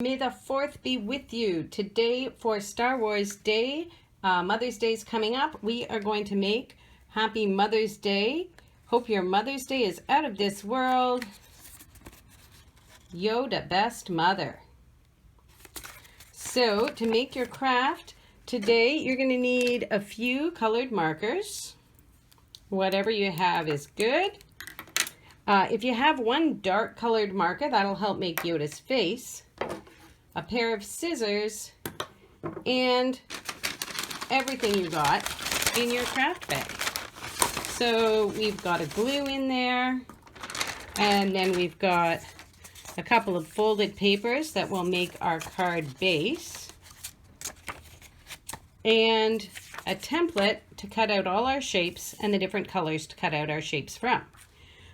May the 4th be with you. Today for Star Wars Day, Mother's Day is coming up. We are going to make Happy Mother's Day. Hope your Mother's Day is out of this world. Yoda, best mother. So to make your craft, today you're going to need a few colored markers. Whatever you have is good. If you have one dark colored marker, that'll help make Yoda's face. A pair of scissors, and everything you got in your craft bag. So we've got a glue in there, and then we've got a couple of folded papers that will make our card base, and a template to cut out all our shapes and the different colors to cut out our shapes from.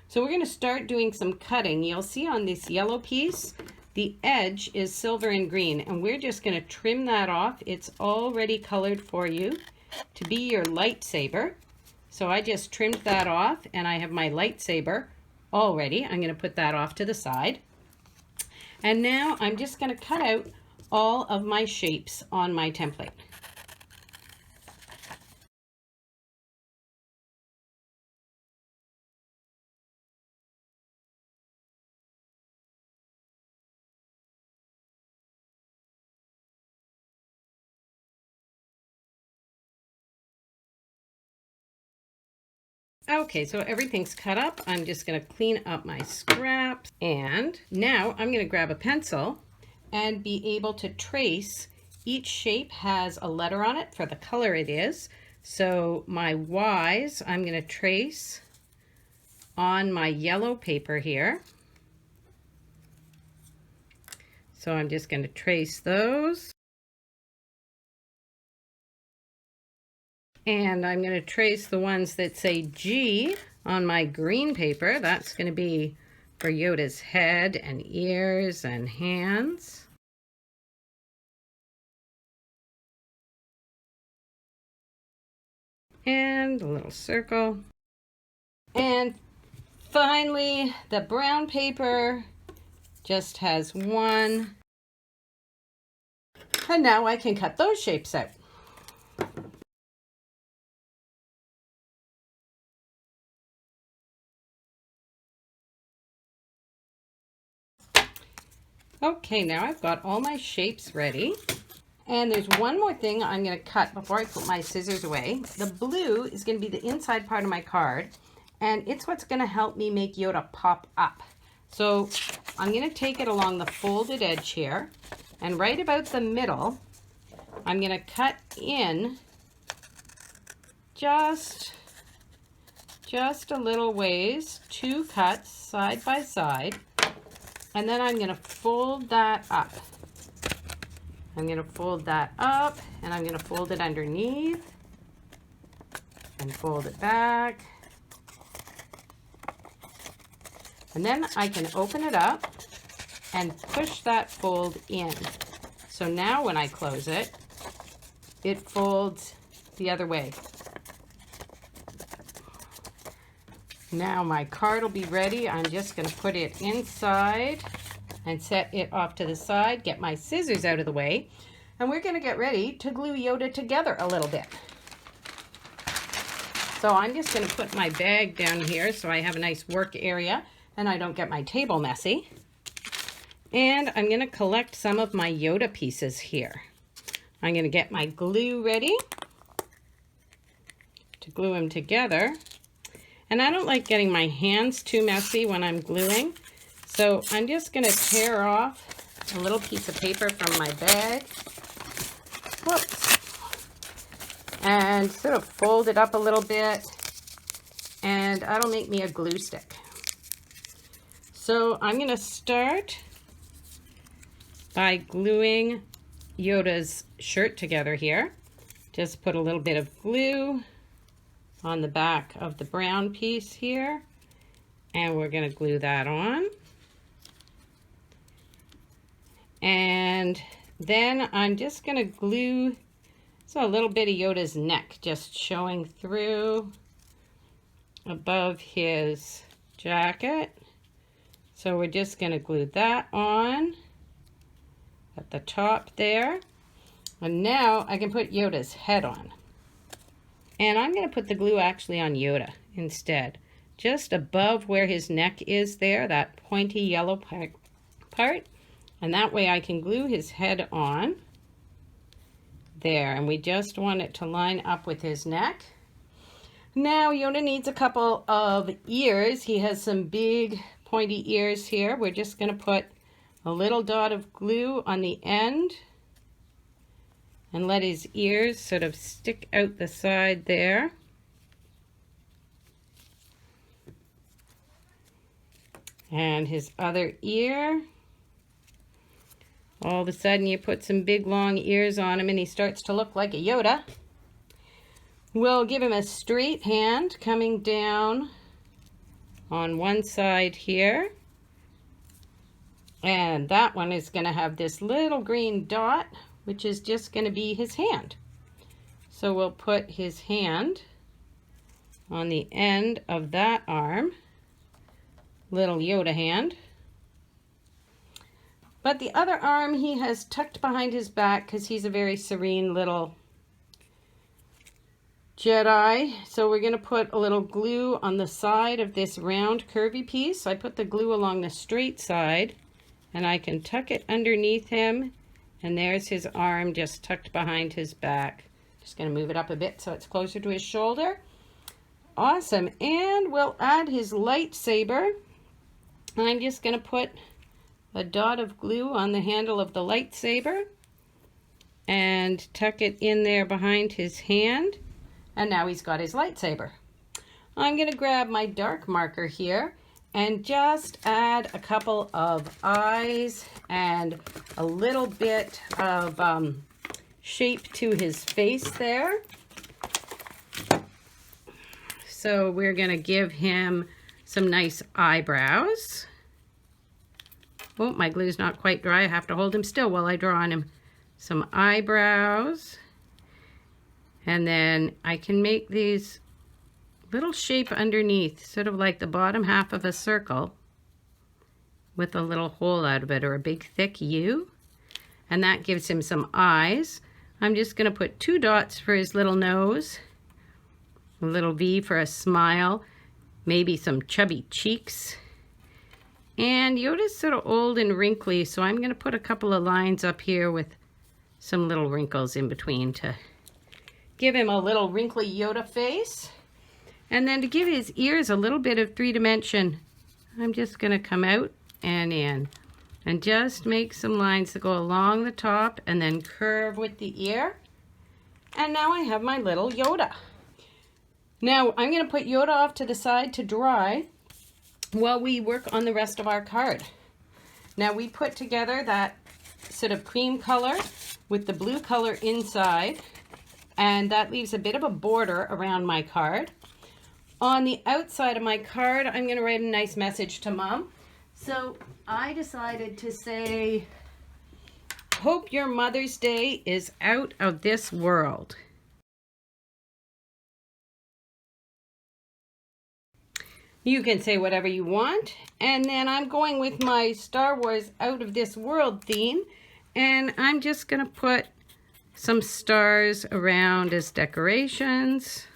So we're going to start doing some cutting. You'll see on this yellow piece, the edge is silver and green, and we're just going to trim that off. It's already colored for you to be your lightsaber. So I just trimmed that off, and I have my lightsaber already. I'm going to put that off to the side. And now I'm just going to cut out all of my shapes on my template. Okay, so everything's cut up. I'm just going to clean up my scraps. And now I'm going to grab a pencil and be able to trace. Each shape has a letter on it for the color it is. So my Y's, I'm going to trace on my yellow paper here. So I'm just going to trace those. And I'm going to trace the ones that say G on my green paper. That's going to be for Yoda's head and ears and hands. And a little circle. And finally, the brown paper just has one. And now I can cut those shapes out. Okay, now I've got all my shapes ready. And there's one more thing I'm going to cut before I put my scissors away. The blue is going to be the inside part of my card, and it's what's going to help me make Yoda pop up. So I'm going to take it along the folded edge here, and right about the middle, I'm going to cut in just a little ways, 2 cuts side by side. And then I'm going to fold that up. I'm going to fold that up, and I'm going to fold it underneath and fold it back. And then I can open it up and push that fold in. So now when I close it, it folds the other way. Now my card will be ready. I'm just going to put it inside and set it off to the side, get my scissors out of the way, and we're going to get ready to glue Yoda together a little bit. So I'm just going to put my bag down here so I have a nice work area and I don't get my table messy. And I'm going to collect some of my Yoda pieces here. I'm going to get my glue ready to glue them together. And I don't like getting my hands too messy when I'm gluing. So I'm just going to tear off a little piece of paper from my bag. Whoops. And sort of fold it up a little bit. And that'll make me a glue stick. So I'm going to start by gluing Yoda's shirt together here. Just put a little bit of glue on the back of the brown piece here, and we're going to glue that on. And then I'm just going to glue a little bit of Yoda's neck just showing through above his jacket. So we're just going to glue that on. at the top there. And now I can put Yoda's head on. And I'm going to put the glue actually on Yoda instead. Just above where his neck is there, that pointy yellow part. And that way I can glue his head on there. And we just want it to line up with his neck. Now Yoda needs a couple of ears. He has some big pointy ears here. We're just going to put a little dot of glue on the end and let his ears sort of stick out the side there. And his other ear. All of a sudden you put some big long ears on him and he starts to look like a Yoda. We'll give him a straight hand coming down on one side here. And that one is going to have this little green dot, which is just going to be his hand. So we'll put his hand on the end of that arm, little Yoda hand. But the other arm he has tucked behind his back because he's a very serene little Jedi. So we're going to put a little glue on the side of this round curvy piece. I put the glue along the straight side and I can tuck it underneath him. And there's his arm just tucked behind his back. Just going to move it up a bit so it's closer to his shoulder. Awesome. And we'll add his lightsaber. I'm just going to put a dot of glue on the handle of the lightsaber and tuck it in there behind his hand. And now he's got his lightsaber. I'm going to grab my dark marker here and just add a couple of eyes and a little bit of shape to his face there. So we're going to give him some nice eyebrows. Oh, my glue's not quite dry. I have to hold him still while I draw on him some eyebrows. And then I can make these little shape underneath, sort of like the bottom half of a circle with a little hole out of it, or a big thick U. And that gives him some eyes. I'm just going to put 2 dots for his little nose, a little V for a smile, maybe some chubby cheeks. And Yoda's sort of old and wrinkly, so I'm going to put a couple of lines up here with some little wrinkles in between to give him a little wrinkly Yoda face. And then to give his ears a little bit of 3-dimension, I'm just going to come out and in and just make some lines that go along the top and then curve with the ear. And now I have my little Yoda. Now I'm going to put Yoda off to the side to dry while we work on the rest of our card. Now we put together that sort of cream color with the blue color inside, and that leaves a bit of a border around my card. On the outside of my card, I'm going to write a nice message to Mom. So I decided to say, hope your Mother's Day is out of this world. You can say whatever you want. And then I'm going with my Star Wars out of this world theme. And I'm just going to put some stars around as decorations,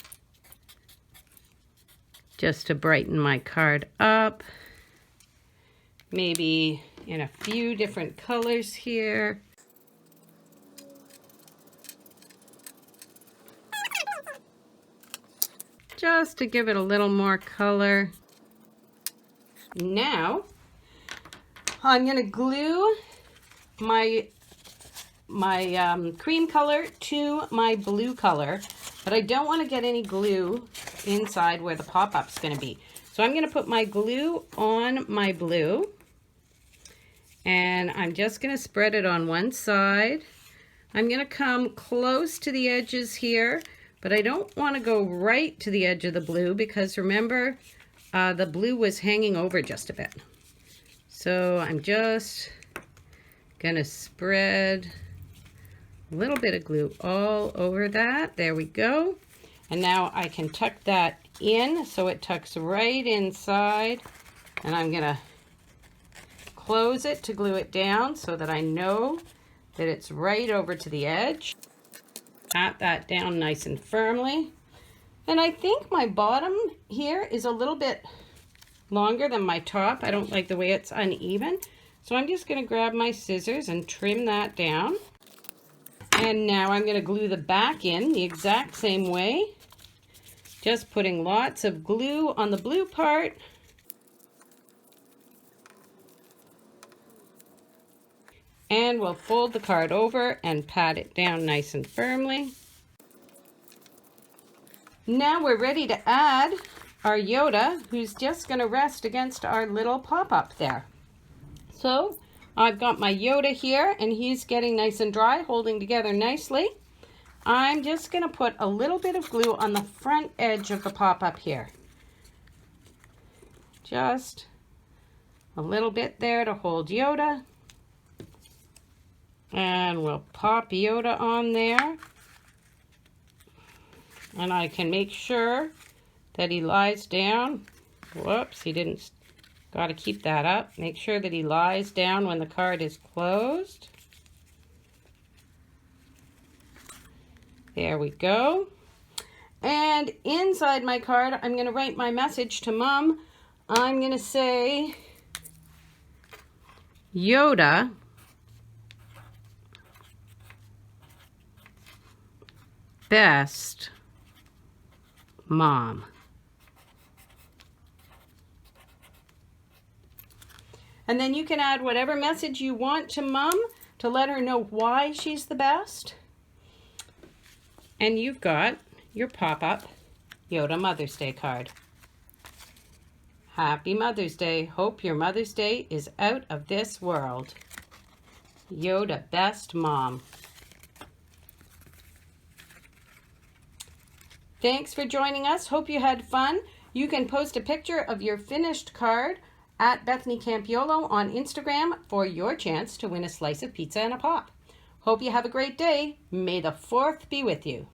just to brighten my card up. Maybe in a few different colors here. Just to give it a little more color. Now, I'm going to glue my cream color to my blue color, but I don't want to get any glue inside where the pop-up's going to be. So I'm going to put my glue on my blue, and I'm just going to spread it on one side. I'm going to come close to the edges here, but I don't want to go right to the edge of the blue because remember, the blue was hanging over just a bit. So I'm just going to spread a little bit of glue all over that. There we go. And now I can tuck that in so it tucks right inside. And I'm going to close it to glue it down so that I know that it's right over to the edge. Pat that down nice and firmly. And I think my bottom here is a little bit longer than my top. I don't like the way it's uneven. So I'm just going to grab my scissors and trim that down. And now I'm going to glue the back in the exact same way. Just putting lots of glue on the blue part. And we'll fold the card over and pat it down nice and firmly. Now we're ready to add our Yoda, who's just going to rest against our little pop-up there. So I've got my Yoda here, and he's getting nice and dry, holding together nicely. I'm just going to put a little bit of glue on the front edge of the pop-up here. Just a little bit there to hold Yoda. And we'll pop Yoda on there. And I can make sure that he lies down. Whoops, he didn't. Got to keep that up. Make sure that he lies down when the card is closed. There we go. And inside my card, I'm going to write my message to Mom. I'm going to say, Yoda, best mom. And then you can add whatever message you want to Mom to let her know why she's the best. And you've got your pop-up Yoda Mother's Day card. Happy Mother's Day. Hope your Mother's Day is out of this world. Yoda, best mom. Thanks for joining us. Hope you had fun. You can post a picture of your finished card at Bethany Campiolo on Instagram for your chance to win a slice of pizza and a pop. Hope you have a great day. May the 4th be with you.